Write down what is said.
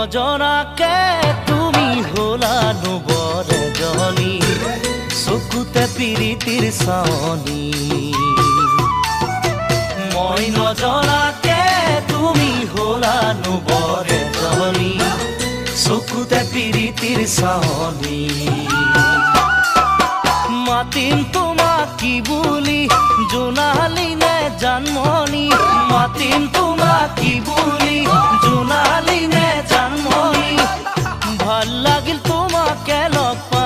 নজনাকে তুমি হলানো বৰে জনী চকুতে পিৰিতিৰ চাৱনী মই নজনাকে তুমি হলানো বৰে জনী চকুতে পিৰিতিৰ চাৱনী মাতিম তোমাক কি বুলি জোনালী নে জানমণি মাতিম তোমাক কি বুলি জোনালী নে জানমণি ভাল লাগিল তোমাকে লগ পাই